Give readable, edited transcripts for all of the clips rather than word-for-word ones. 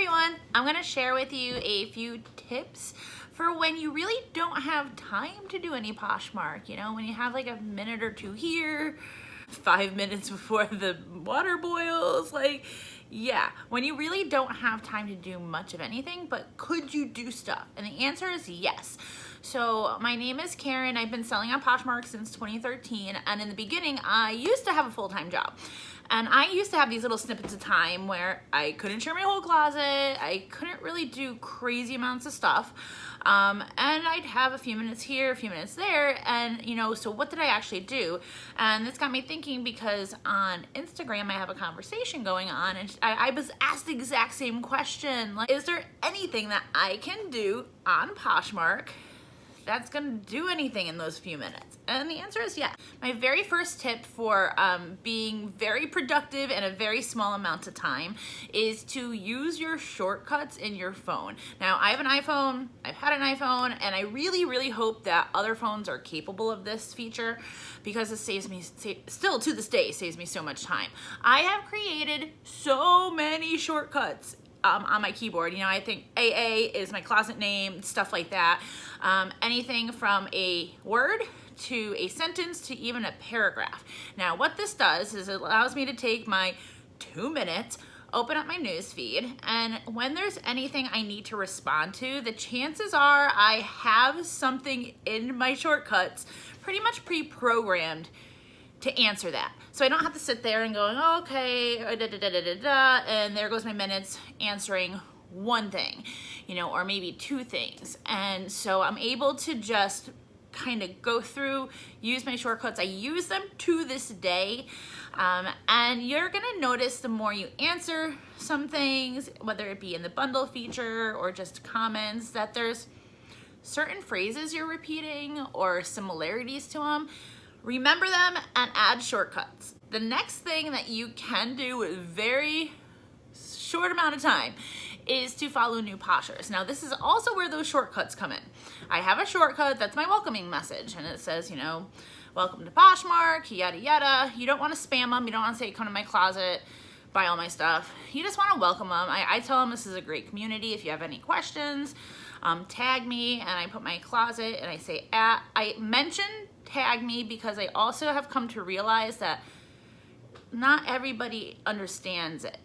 everyone, I'm going to share with you a few tips for when you really don't have time to do any Poshmark. You know, when you have like a minute or two here, 5 minutes before the water boils, like, yeah, when you really don't have time to do much of anything, but could you do stuff? And the answer is yes. So my name is Karen. I've been selling on Poshmark since 2013, and in the beginning, I used to have a full-time job. And I used to have these little snippets of time where I couldn't share my whole closet, I couldn't really do crazy amounts of stuff, and I'd have a few minutes here, a few minutes there, and you know, so what did I actually do? And this got me thinking, because on Instagram I have a conversation going on, and I was asked the exact same question, like, is there anything that I can do on Poshmark that's gonna do anything in those few minutes? And the answer is yes. My very first tip for being very productive in a very small amount of time is to use your shortcuts in your phone. Now, I have an iPhone, I've had an iPhone, and I really hope that other phones are capable of this feature, because it saves me, still to this day, saves me so much time. I have created so many shortcuts on my keyboard. You know, I think AA is my closet name, stuff like that. Anything from a word to a sentence to even a paragraph. Now, what this does is it allows me to take my 2 minutes, open up my news feed, and when there's anything I need to respond to, the chances are I have something in my shortcuts pretty much pre-programmed to answer that. So I don't have to sit there and going, oh, okay, and there goes my minutes answering one thing, you know, or maybe two things. And so I'm able to just kind of go through, use my shortcuts. I use them to this day. And you're gonna notice the more you answer some things, whether it be in the bundle feature or just comments, that there's certain phrases you're repeating or similarities to them. Remember them and add shortcuts. The next thing that you can do with very short amount of time is to follow new Poshers. Now, this is also where those shortcuts come in. I have a shortcut that's my welcoming message, and it says, you know, welcome to Poshmark, yada yada. You don't want to spam them. You don't want to say, come to my closet, buy all my stuff. You just want to welcome them. I tell them this is a great community. If you have any questions, tag me, and I put my closet, and I say, I mention tag me, because I also have come to realize that not everybody understands it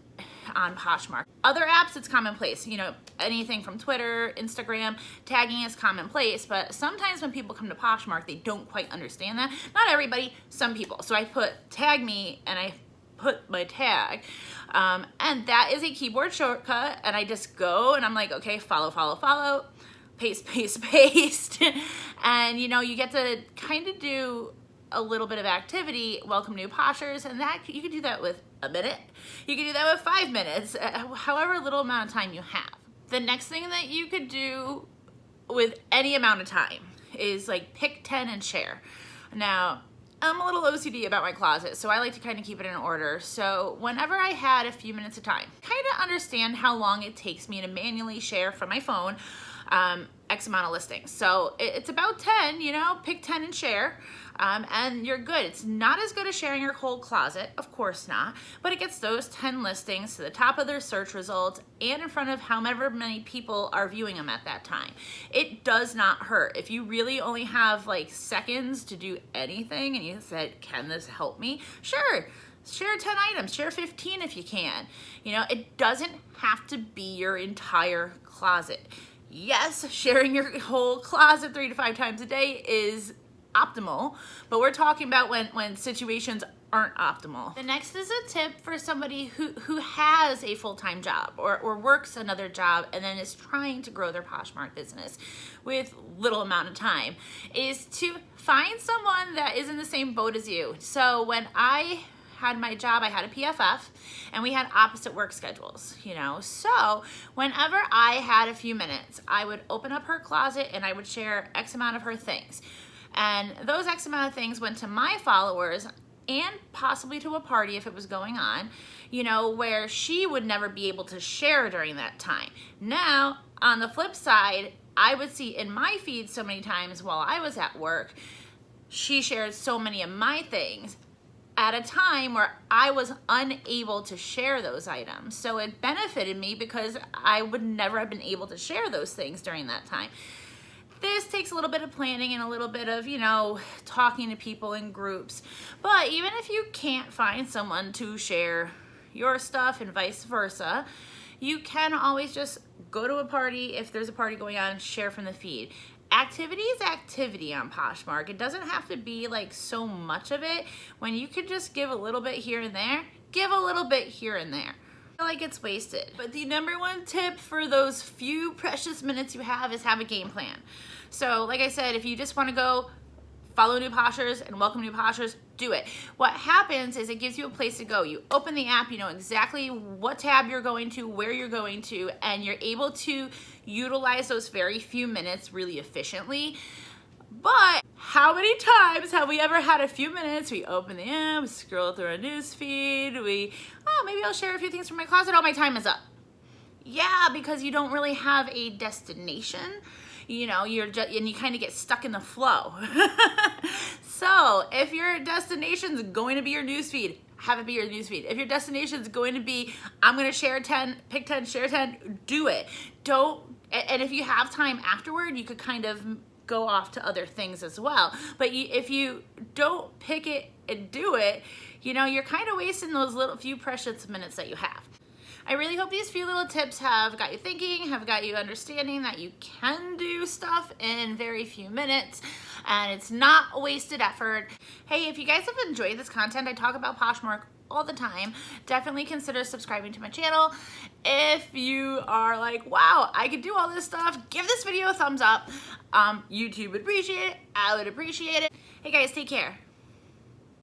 on Poshmark. Other apps, it's commonplace. You know, anything from Twitter, Instagram, tagging is commonplace, but sometimes when people come to Poshmark, they don't quite understand that. Not everybody, some people. So I put tag me, and I put my tag, and that is a keyboard shortcut, and I just go, and I'm like, okay, follow, paste, and you know, you get to kind of do a little bit of activity, welcome new Poshers, and that you can do that with a minute, you can do that with 5 minutes, however little amount of time you have. The next thing that you could do with any amount of time is like pick 10 and share. Now, I'm a little OCD about my closet, so I like to kind of keep it in order. So whenever I had a few minutes of time, kind of understand how long it takes me to manually share from my phone X amount of listings. So it's about 10, you know, pick 10 and share, and you're good. It's not as good as sharing your whole closet, of course not, but it gets those 10 listings to the top of their search results and in front of however many people are viewing them at that time. It does not hurt. If you really only have like seconds to do anything and you said, can this help me? Sure. Share 10 items, share 15 if you can. You know, it doesn't have to be your entire closet. Yes, sharing your whole closet 3 to 5 times a day is optimal, but we're talking about when situations aren't optimal. The next is a tip for somebody who has a full-time job or works another job and then is trying to grow their Poshmark business with little amount of time, is to find someone that is in the same boat as you. So when I had my job, I had a PFF, and we had opposite work schedules, you know. So whenever I had a few minutes, I would open up her closet and I would share X amount of her things. And those X amount of things went to my followers and possibly to a party if it was going on, you know, where she would never be able to share during that time. Now, on the flip side, I would see in my feed so many times while I was at work, she shared so many of my things, at a time where I was unable to share those items. So it benefited me because I would never have been able to share those things during that time. This takes a little bit of planning and a little bit of, you know, talking to people in groups. But even if you can't find someone to share your stuff and vice versa, you can always just go to a party. If there's a party going on, share from the feed. Activity is activity on Poshmark. It doesn't have to be like so much of it. When you could just give a little bit here and there, give a little bit here and there. I feel like it's wasted. But the #1 tip for those few precious minutes you have is have a game plan. So like I said, if you just want to go follow new Poshers and welcome new Poshers, do it. What happens is it gives you a place to go. You open the app, you know exactly what tab you're going to, where you're going to, and you're able to utilize those very few minutes really efficiently. But how many times have we ever had a few minutes, we open the app, we scroll through our news feed, maybe I'll share a few things from my closet, oh, my time is up. Yeah, because you don't really have a destination. You know, and you kind of get stuck in the flow. So if your destination's going to be your newsfeed, have it be your newsfeed. If your destination's going to be, I'm going to share 10, pick 10, share 10, do it. And if you have time afterward, you could kind of go off to other things as well. But if you don't pick it and do it, you know, you're kind of wasting those little few precious minutes that you have. I really hope these few little tips have got you thinking, have got you understanding that you can do stuff in very few minutes and it's not a wasted effort. Hey, if you guys have enjoyed this content, I talk about Poshmark all the time, definitely consider subscribing to my channel. If you are like, wow, I could do all this stuff, give this video a thumbs up. YouTube would appreciate it, I would appreciate it. Hey guys, take care.